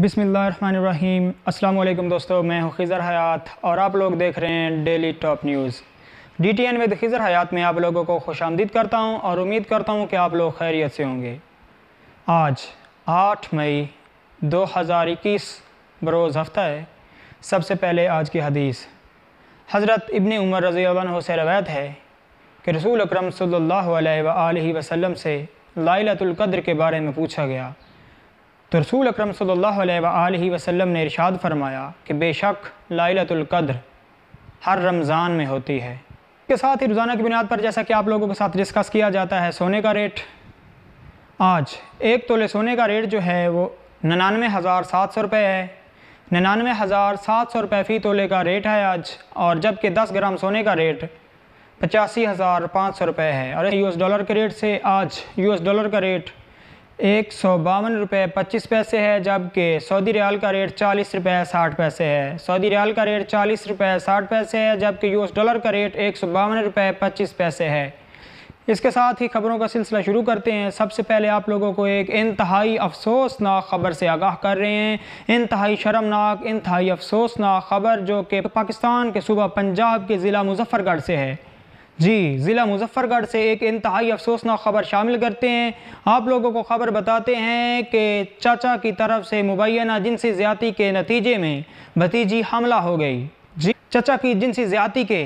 बिस्मिल्लाहिर्रहमानिर्रहीम। अस्सलाम वालेकुम दोस्तों, मैं हूं खिज़र हयात और आप लोग देख रहे हैं daily top news. DTN with Khizar Hayat में आप लोगों को खुशामदीद करता हूं और उम्मीद करता हूं कि आप लोग खैरियत से होंगे। आज 8 मई 2021 बरोज़ हफ्ता है। सबसे पहले आज की हदीस हज़रत इब्न उमर रज़ियल्लाहु अन्हु से रवायत है कि रसूल अकरम सल्लल्लाहु अलैहि वसल्लम से लैलतुल क़द्र के बारे में पूछा गया तो रसूल अकरम सल्लल्लाहु अलैहि वसल्लम ने इरशाद फरमाया कि बेशक लैलतुल क़द्र हर रमज़ान में होती है। इसके साथ ही रोज़ाना की बुनियाद पर जैसा कि आप लोगों के साथ डिस्कस किया जाता है सोने का रेट। आज 1 तोले सोने का रेट जो है वो 99,700 रुपये है। 99,700 रुपये फ़ी तोले का रेट है आज। और जबकि 10 ग्राम सोने का रेट 85,500 रुपये है। और US डॉलर के रेट से आज US डॉलर का रेट 152 रुपये 25 पैसे है, जबकि सऊदी रियाल का रेट 40 रुपये 60 पैसे है। सऊदी रियाल का रेट 40 रुपये 60 पैसे है, जबकि US डॉलर का रेट 152 रुपये 25 पैसे है। इसके साथ ही खबरों का सिलसिला शुरू करते हैं। सबसे पहले आप लोगों को एक इंतहाई अफसोसनाक ख़बर से आगाह कर रहे हैं। इंतहाई शर्मनाक, इंतहाई अफसोसनाक ख़बर जो कि पाकिस्तान के सूबा पंजाब के ज़िला मुज़फ़्फ़रगढ़ से है। जी, ज़िला मुज़फ़्फ़रगढ़ से एक इंतहाई अफसोसनाक ख़बर शामिल करते हैं। आप लोगों को ख़बर बताते हैं कि चाचा की तरफ से मुबैना जिनसी ज़्यादती के नतीजे में भतीजी हमला हो गई। जी, चाचा की जिनसी ज़्यादती के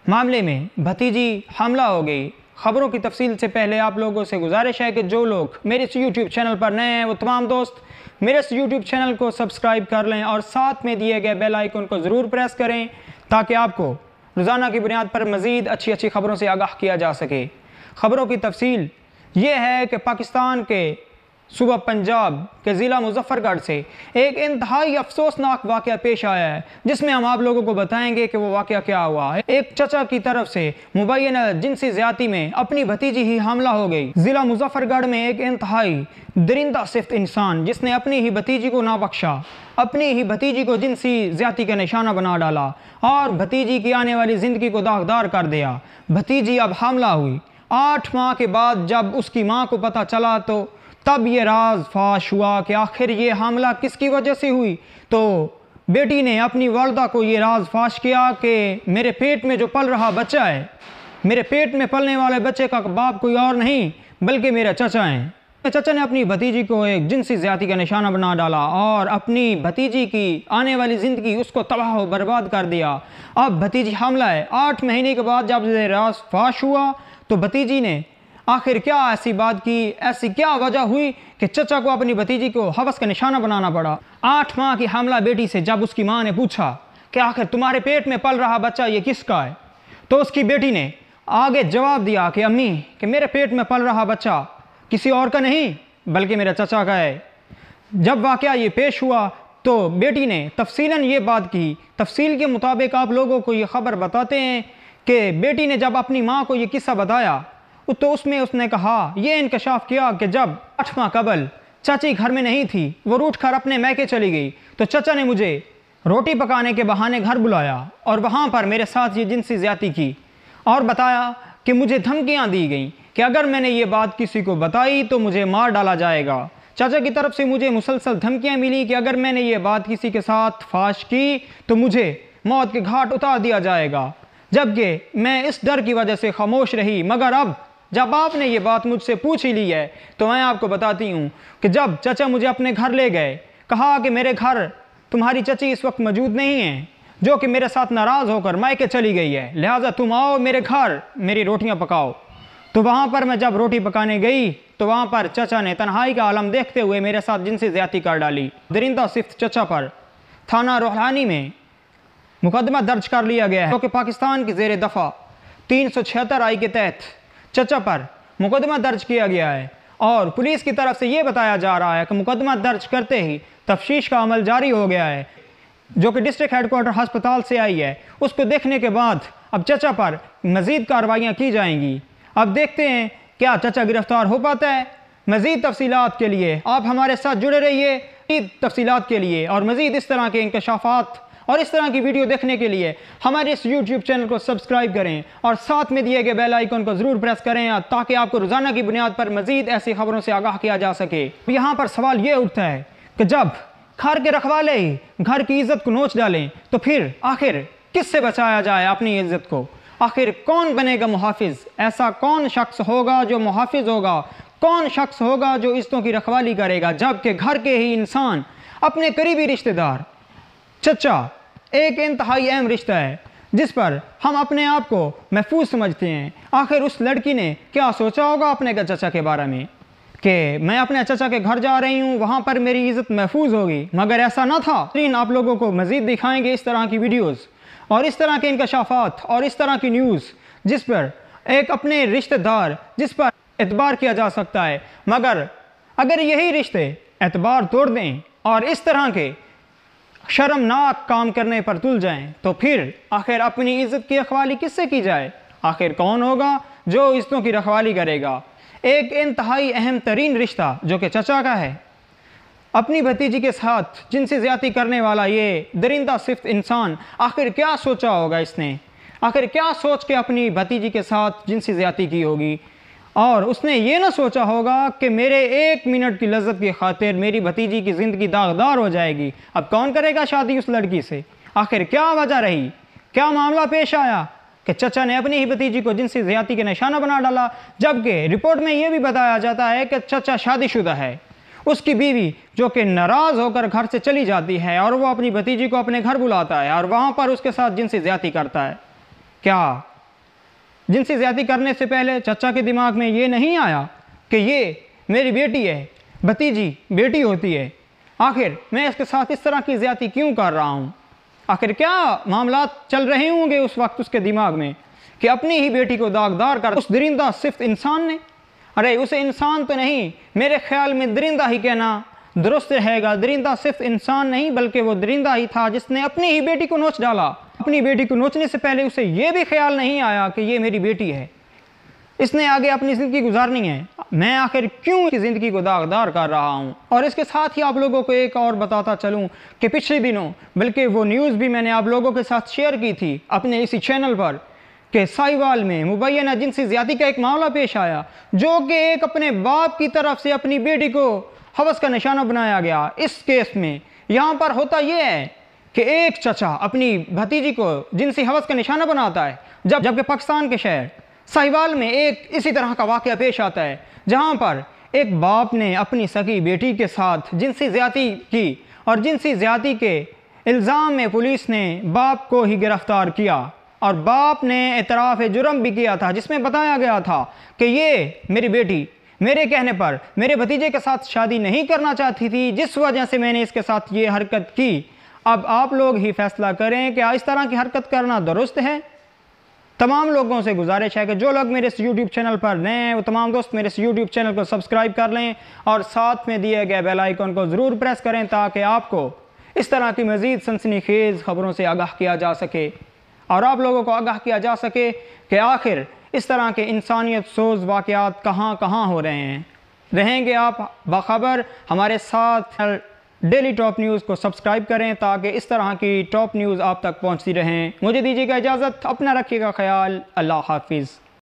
मामले में भतीजी हमला हो गई। ख़बरों की तफसील से पहले आप लोगों से गुजारिश है कि जो लोग मेरे इस YouTube चैनल पर नए हैं वो तमाम दोस्त मेरे इस YouTube चैनल को सब्सक्राइब कर लें और साथ में दिए गए बेल आइकन को ज़रूर प्रेस करें ताकि आपको रोज़ाना की बुनियाद पर मज़ीद अच्छी अच्छी ख़बरों से आगाह किया जा सके। ख़बरों की तफसील ये है कि पाकिस्तान के सूबा पंजाब के ज़िला मुज़फ़्फ़रगढ़ से एक इंतहाई अफसोसनाक वाक़या पेश आया है, जिसमें हम आप लोगों को बताएंगे कि वो वाक़या क्या हुआ है। एक चचा की तरफ से मुबैना जिनसी ज़्यादती में अपनी भतीजी ही हमला हो गई। ज़िला मुज़फ़्फ़रगढ़ में एक इंतहाई दरिंदा सिफ्त इंसान जिसने अपनी ही भतीजी को ना बख्शा, अपनी ही भतीजी को जिनसी ज़्यादती का निशाना बना डाला और भतीजी की आने वाली ज़िंदगी को दागदार कर दिया। भतीजी अब हमला हुई। 8 माह के बाद जब उसकी माँ को पता चला तो तब ये राज फाश हुआ कि आखिर ये हमला किसकी वजह से हुई। तो बेटी ने अपनी वालदा को ये राज फाश किया कि मेरे पेट में जो पल रहा बच्चा है, मेरे पेट में पलने वाले बच्चे का बाप कोई और नहीं बल्कि मेरा चचा है। चचा ने अपनी भतीजी को एक जिनसी ज़्यादती का निशाना बना डाला और अपनी भतीजी की आने वाली ज़िंदगी उसको तबाह व बर्बाद कर दिया। अब भतीजी हमला है। 8 महीने के बाद जब ये राज फाश हुआ तो भतीजी ने आखिर क्या ऐसी बात की, ऐसी क्या वजह हुई कि चचा को अपनी भतीजी को हवस का निशाना बनाना पड़ा। 8 माह की हमला बेटी से जब उसकी माँ ने पूछा कि आखिर तुम्हारे पेट में पल रहा बच्चा ये किसका है, तो उसकी बेटी ने आगे जवाब दिया कि अम्मी कि मेरे पेट में पल रहा बच्चा किसी और का नहीं बल्कि मेरे चचा का है। जब वाक़या ये पेश हुआ तो बेटी ने तफसीलन ये बात की। तफसील के मुताबिक आप लोगों को ये ख़बर बताते हैं कि बेटी ने जब अपनी माँ को ये किस्सा बताया तो उसमें उसने कहा, ये इंकशाफ किया कि जब 8 माह कबल चाची घर में नहीं थी, वो रूठ कर अपने मैके चली गई, तो चचा ने मुझे रोटी पकाने के बहाने घर बुलाया और वहाँ पर मेरे साथ ये जिनसी ज़्यादती की और बताया कि मुझे धमकियाँ दी गई कि अगर मैंने ये बात किसी को बताई तो मुझे मार डाला जाएगा। चाचा की तरफ से मुझे मुसलसल धमकियाँ मिली कि अगर मैंने ये बात किसी के साथ फाश की तो मुझे मौत के घाट उतार दिया जाएगा, जबकि मैं इस डर की वजह से खामोश रही। मगर अब जब आपने ये बात मुझसे पूछ ही ली है तो मैं आपको बताती हूँ कि जब चाचा मुझे अपने घर ले गए, कहा कि मेरे घर तुम्हारी चची इस वक्त मौजूद नहीं है, जो कि मेरे साथ नाराज़ होकर मायके चली गई है, लिहाजा तुम आओ मेरे घर मेरी रोटियाँ पकाओ। तो वहाँ पर मैं जब रोटी पकाने गई तो वहाँ पर चचा ने तन्हाई का आलम देखते हुए मेरे साथ जिनसी ज़्यादती कर डाली। दरिंदा सिफ्त चचा पर थाना रोहानी में मुकदमा दर्ज कर लिया गया है, जो कि पाकिस्तान की ज़ेर दफ़ा 376 आई के तहत चचा पर मुकदमा दर्ज किया गया है। और पुलिस की तरफ से ये बताया जा रहा है कि मुकदमा दर्ज करते ही तफ्तीश का अमल जारी हो गया है, जो कि डिस्ट्रिक्ट हेडक्वार्टर अस्पताल से आई है। उसको देखने के बाद अब चचा पर मज़ीद कार्रवाइयाँ की जाएंगी। अब देखते हैं क्या चचा गिरफ्तार हो पाता है। मज़ीद तफसीलात के लिए आप हमारे साथ जुड़े रहिए। मज़ीद तफसीलात के लिए और मज़ीद इस तरह के इंकशाफात और इस तरह की वीडियो देखने के लिए हमारे इस YouTube चैनल को सब्सक्राइब करें और साथ में दिए गए बेल आइकन को ज़रूर प्रेस करें ताकि आपको रोज़ाना की बुनियाद पर मज़ीद ऐसी खबरों से आगाह किया जा सके। यहाँ पर सवाल ये उठता है कि जब घर के रखवाले ही घर की इज्जत को नोच डालें तो फिर आखिर किससे बचाया जाए अपनी इज्जत को? आखिर कौन बनेगा मुहाफिज? ऐसा कौन शख्स होगा जो मुहाफिज होगा? कौन शख्स होगा जो इज्जतों की रखवाली करेगा? जबकि घर के ही इंसान, अपने करीबी रिश्तेदार, चचा एक इंतहाई अहम रिश्ता है जिस पर हम अपने आप को महफूज समझते हैं। आखिर उस लड़की ने क्या सोचा होगा अपने चचा के बारे में कि मैं अपने चचा के घर जा रही हूँ, वहाँ पर मेरी इज़्ज़त महफूज होगी, मगर ऐसा ना था। आप लोगों को मज़ीद दिखाएंगे इस तरह की वीडियोज़ और इस तरह के इंकशाफात और इस तरह की न्यूज़ जिस पर एक अपने रिश्तेदार जिस पर एतबार किया जा सकता है, मगर अगर यही रिश्ते एतबार तोड़ दें और इस तरह के शर्मनाक काम करने पर तुल जाएं तो फिर आखिर अपनी इज़्ज़त की रखवाली किससे की जाए? आखिर कौन होगा जो इज़्ज़तों की रखवाली करेगा? एक इंतहाई अहम तरीन रिश्ता जो कि चचा का है, अपनी भतीजी के साथ जिनसे ज़्यादती करने वाला ये दरिंदा सिफ्त इंसान, आखिर क्या सोचा होगा इसने? आखिर क्या सोच के अपनी भतीजी के साथ जिनसे ज़्यादती की होगी? और उसने ये ना सोचा होगा कि मेरे 1 मिनट की लज्जत की खातिर मेरी भतीजी की ज़िंदगी दागदार हो जाएगी। अब कौन करेगा शादी उस लड़की से? आखिर क्या वजह रही, क्या मामला पेश आया कि चचा ने अपनी ही भतीजी को जिनसी ज़्यादती के निशाना बना डाला? जबकि रिपोर्ट में यह भी बताया जाता है कि चचा शादीशुदा है, उसकी बीवी जो कि नाराज़ होकर घर से चली जाती है और वो अपनी भतीजी को अपने घर बुलाता है और वहाँ पर उसके साथ जिनसी ज़्यादती करता है। क्या जिनसी ज़्यादती करने से पहले चचा के दिमाग में ये नहीं आया कि ये मेरी बेटी है, भतीजी बेटी होती है, आखिर मैं इसके साथ इस तरह की ज़्यादती क्यों कर रहा हूँ? आखिर क्या मामला चल रहे होंगे उस वक्त उसके दिमाग में कि अपनी ही बेटी को दागदार कर उस दरिंदा सिर्फ इंसान ने? अरे उसे इंसान तो नहीं, मेरे ख्याल में दरिंदा ही कहना दुरुस्त रहेगा। दरिंदा सिर्फ इंसान नहीं बल्कि वो दरिंदा ही था जिसने अपनी ही बेटी को नोच डाला। अपनी बेटी को नोचने से पहले उसे ये भी ख्याल नहीं आया कि ये मेरी बेटी है, इसने आगे अपनी ज़िंदगी गुजारनी है, मैं आखिर क्यों इसकी ज़िंदगी को दागदार कर रहा हूँ? और इसके साथ ही आप लोगों को एक और बताता चलूँ कि पिछले दिनों बल्कि वो न्यूज़ भी मैंने आप लोगों के साथ शेयर की थी अपने इसी चैनल पर कि साहिवाल में मुबैना जिनसी ज़्यादती का एक मामला पेश आया जो कि एक अपने बाप की तरफ से अपनी बेटी को हवस का निशाना बनाया गया। इस केस में यहाँ पर होता यह है कि एक चचा अपनी भतीजी को जिनसी हवस का निशाना बनाता है, जबकि पाकिस्तान के शहर साहिवाल में एक इसी तरह का वाक़या पेश आता है जहाँ पर एक बाप ने अपनी सगी बेटी के साथ जिनसी ज़्यादती की और जिनसी ज़्यादती के इल्ज़ाम में पुलिस ने बाप को ही गिरफ़्तार किया और बाप ने एतराफ़ जुर्म भी किया था जिसमें बताया गया था कि ये मेरी बेटी मेरे कहने पर मेरे भतीजे के साथ शादी नहीं करना चाहती थी, जिस वजह से मैंने इसके साथ ये हरकत की। अब आप लोग ही फैसला करें कि इस तरह की हरकत करना दुरुस्त है। तमाम लोगों से गुजारिश है कि जो लोग मेरे इस YouTube चैनल पर नए हैं वो तमाम दोस्त मेरे इस YouTube चैनल को सब्सक्राइब कर लें और साथ में दिए गए बेल आइकन को ज़रूर प्रेस करें ताकि आपको इस तरह की मज़ीद सनसनीखेज़ खबरों से आगाह किया जा सके और आप लोगों को आगाह किया जा सके कि आखिर इस तरह के इंसानियत सोज़ वाक़यात कहाँ कहाँ हो रहे हैं। रहेंगे आप बाखबर हमारे साथ। डेली टॉप न्यूज़ को सब्सक्राइब करें ताकि इस तरह की टॉप न्यूज़ आप तक पहुँचती रहें। मुझे दीजिएगा इजाज़त, अपना रखिएगा ख्याल। अल्लाह हाफिज़।